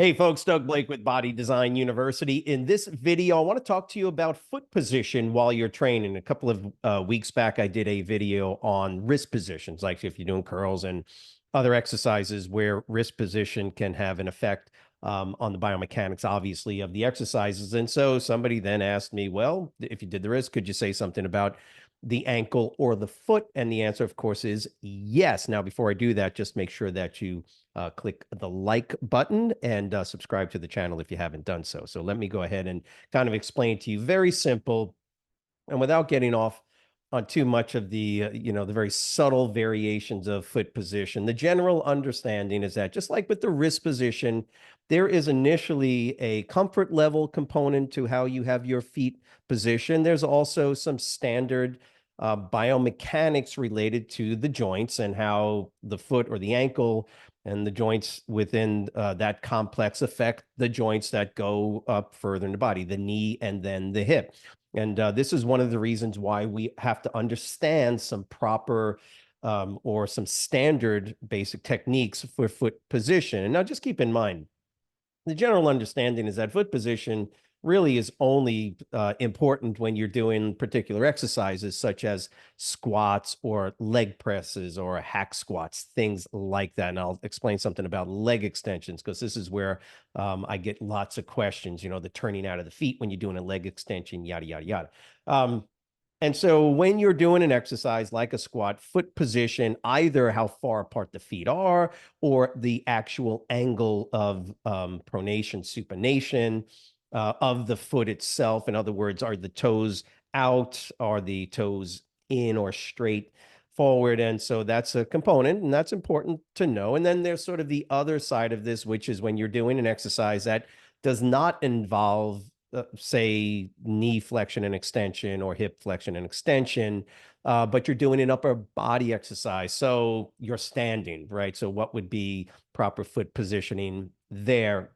Hey folks, Doug Blake with Body Design University. In this video, I want to talk to you about foot position while you're training. A couple of weeks back, I did a video on wrist positions, like if you're doing curls and other exercises where wrist position can have an effect on the biomechanics, obviously, of the exercises. And so somebody then asked me, well, if you did the wrist, could you say something about the ankle or the foot? And the answer, of course, is yes. Now, before I do that, just make sure that you click the like button and subscribe to the channel if you haven't done so. So let me go ahead and kind of explain to you very simple and without getting off on too much of the very subtle variations of foot position. The general understanding is that just like with the wrist position, there is initially a comfort level component to how you have your feet positioned. There's also some standard biomechanics related to the joints and how the foot or the ankle and the joints within that complex affect the joints that go up further in the body, the knee and then the hip. And this is one of the reasons why we have to understand some proper or some standard basic techniques for foot position. And now just keep in mind, the general understanding is that foot position really is only important when you're doing particular exercises such as squats or leg presses or hack squats, things like that. And I'll explain something about leg extensions because this is where I get lots of questions, the turning out of the feet when you're doing a leg extension, yada, yada, yada. And so when you're doing an exercise like a squat, foot position, either how far apart the feet are or the actual angle of pronation, supination of the foot itself. In other words, are the toes out? Are the toes in or straight forward? And so that's a component, and that's important to know. And then there's sort of the other side of this, which is when you're doing an exercise that does not involve say knee flexion and extension or hip flexion and extension, but you're doing an upper body exercise. So you're standing, right? So what would be proper foot positioning there?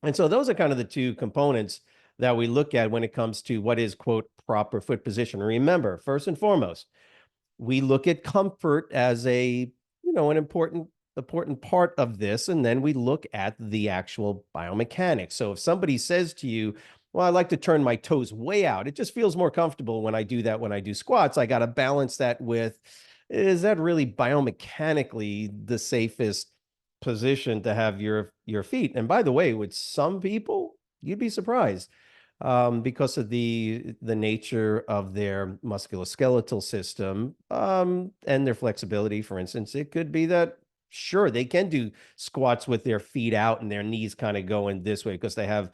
And so those are kind of the two components that we look at when it comes to what is, quote, proper foot position. Remember, first and foremost, we look at comfort as an important part of this, and then we look at the actual biomechanics. So if somebody says to you, well, I like to turn my toes way out, it just feels more comfortable when I do that when I do squats, I got to balance that with, is that really biomechanically the safest position to have your feet? And by the way, with some people, you'd be surprised because of the nature of their musculoskeletal system and their flexibility. For instance, it could be that sure they can do squats with their feet out and their knees kind of going this way because they have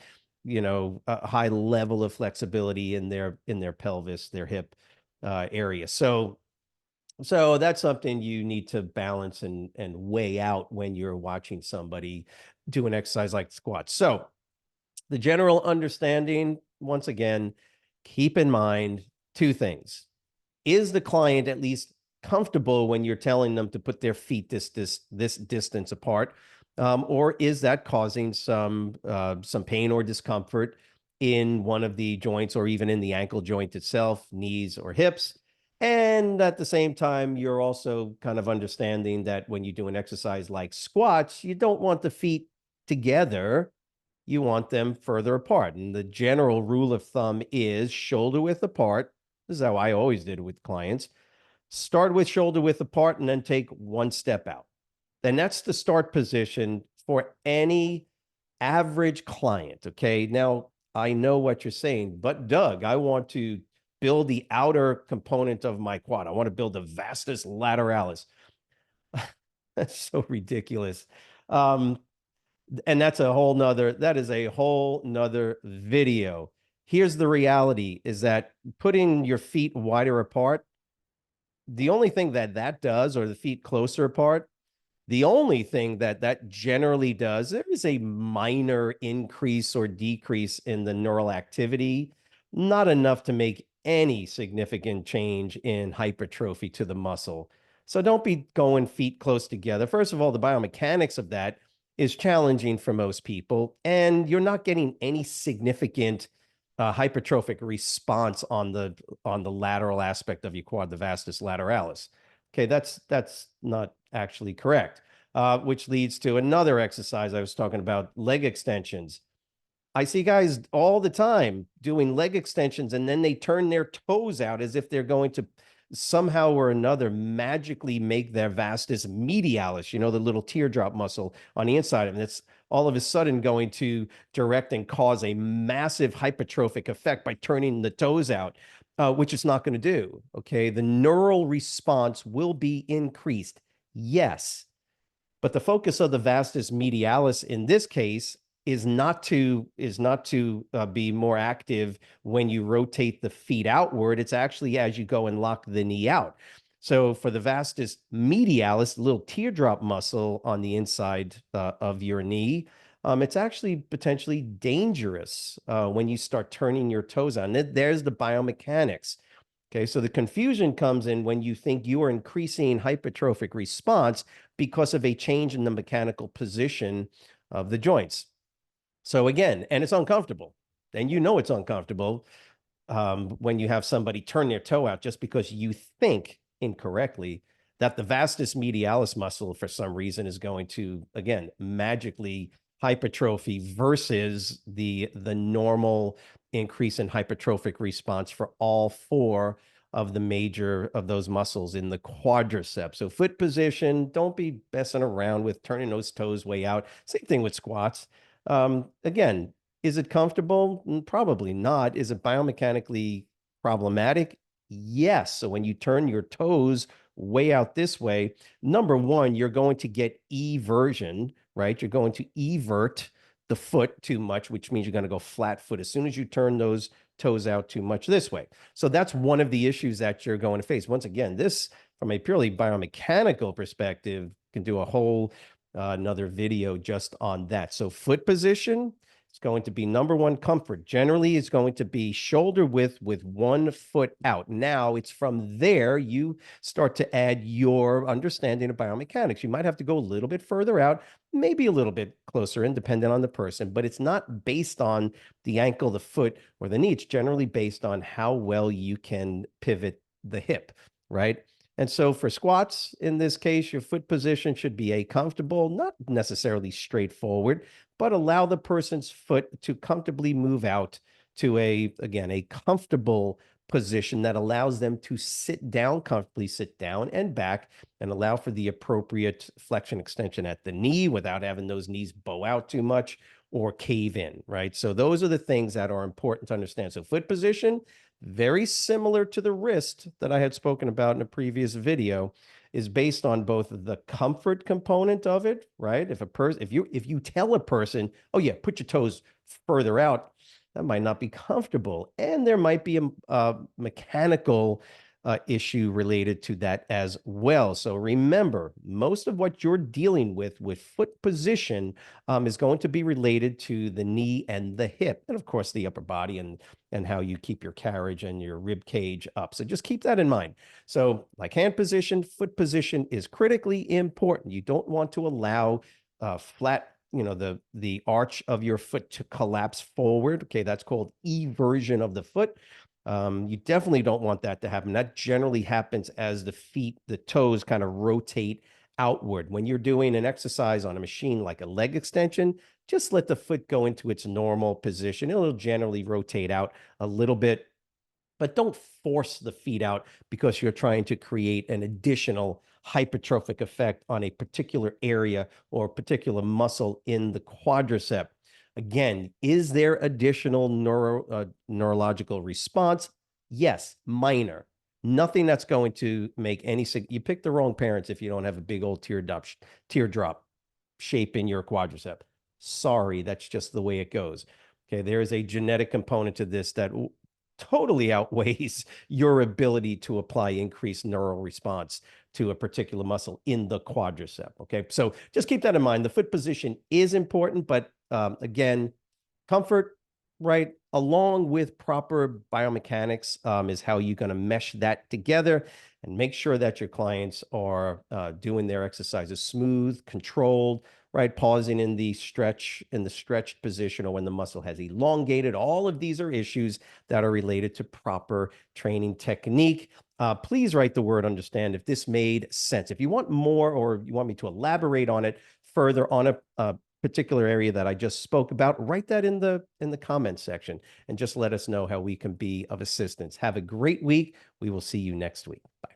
a high level of flexibility in their pelvis, their hip area. So that's something you need to balance and weigh out when you're watching somebody do an exercise like squats. So the general understanding, once again, keep in mind two things. Is the client at least comfortable when you're telling them to put their feet this distance apart? Or is that causing some pain or discomfort in one of the joints or even in the ankle joint itself, knees or hips? And at the same time, you're also kind of understanding that when you do an exercise like squats, you don't want the feet together, you want them further apart. And the general rule of thumb is shoulder width apart. This is how I always did it with clients. Start with shoulder width apart and then take one step out. And that's the start position for any average client. Okay. Now, I know what you're saying, but Doug, I want to build the outer component of my quad. I want to build the vastus lateralis. That's so ridiculous. And that is a whole nother video. Here's the reality is that putting your feet wider apart, the only thing that does, or the feet closer apart, the only thing that generally does, there is a minor increase or decrease in the neural activity, not enough to make any significant change in hypertrophy to the muscle. So don't be going feet close together. First of all, the biomechanics of that is challenging for most people, and you're not getting any significant hypertrophic response on the lateral aspect of your quad, the vastus lateralis. Okay, that's not actually correct. which leads to another exercise I was talking about, leg extensions. I see guys all the time doing leg extensions and then they turn their toes out as if they're going to somehow or another magically make their vastus medialis, the little teardrop muscle on the inside of it. It's all of a sudden going to direct and cause a massive hypertrophic effect by turning the toes out, which it's not going to do. Okay. The neural response will be increased. Yes. But the focus of the vastus medialis in this case is not to be more active when you rotate the feet outward. It's actually as you go and lock the knee out. So for the vastus medialis, the little teardrop muscle on the inside of your knee, it's actually potentially dangerous when you start turning your toes on. There's the biomechanics. Okay, so the confusion comes in when you think you are increasing hypertrophic response because of a change in the mechanical position of the joints. So again, and it's uncomfortable. And it's uncomfortable when you have somebody turn their toe out just because you think incorrectly that the vastus medialis muscle, for some reason, is going to, again, magically hypertrophy versus the normal increase in hypertrophic response for all four of the major of those muscles in the quadriceps. So foot position, don't be messing around with turning those toes way out. Same thing with squats. Again, is it comfortable? Probably not. Is it biomechanically problematic? Yes. So when you turn your toes way out this way, number one, you're going to get eversion, right? You're going to evert the foot too much, which means you're going to go flat foot as soon as you turn those toes out too much this way. So that's one of the issues that you're going to face. Once again, this from a purely biomechanical perspective can do a whole another video just on that. So foot position, it's going to be number one, comfort. Generally, it's going to be shoulder width with 1 foot out. Now, it's from there you start to add your understanding of biomechanics. You might have to go a little bit further out, maybe a little bit closer in, depending on the person, but it's not based on the ankle, the foot, or the knee. It's generally based on how well you can pivot the hip, right? And so for squats, in this case, your foot position should be a comfortable, not necessarily straightforward, but allow the person's foot to comfortably move out to again, a comfortable position that allows them to sit down comfortably, sit down and back, and allow for the appropriate flexion extension at the knee without having those knees bow out too much or cave in, right? So those are the things that are important to understand. So foot position, very similar to the wrist that I had spoken about in a previous video, is based on both the comfort component of it, right? If you tell a person, oh yeah, put your toes further out, that might not be comfortable, and there might be a mechanical issue related to that as well. So remember, most of what you're dealing with foot position is going to be related to the knee and the hip, and of course the upper body and how you keep your carriage and your rib cage up. So just keep that in mind. So like hand position, foot position is critically important. You don't want to allow flat, the arch of your foot to collapse forward. Okay, that's called eversion of the foot. You definitely don't want that to happen. That generally happens as the toes kind of rotate outward. When you're doing an exercise on a machine like a leg extension, just let the foot go into its normal position. It'll generally rotate out a little bit, but don't force the feet out because you're trying to create an additional hypertrophic effect on a particular area or particular muscle in the quadricep. Again, is there additional neurological response? Yes, minor. Nothing that's going to make any, you pick the wrong parents if you don't have a big old teardrop shape in your quadricep. Sorry, that's just the way it goes. Okay, there is a genetic component to this that totally outweighs your ability to apply increased neural response to a particular muscle in the quadricep. Okay, so just keep that in mind. The foot position is important, but again, comfort, right, along with proper biomechanics is how you're going to mesh that together and make sure that your clients are doing their exercises smooth, controlled, right? Pausing in the stretched position, or when the muscle has elongated. All of these are issues that are related to proper training technique. Please write the word understand if this made sense. If you want more, or you want me to elaborate on it further on a particular area that I just spoke about, write that in the comments section and just let us know how we can be of assistance. Have a great week. We will see you next week. Bye.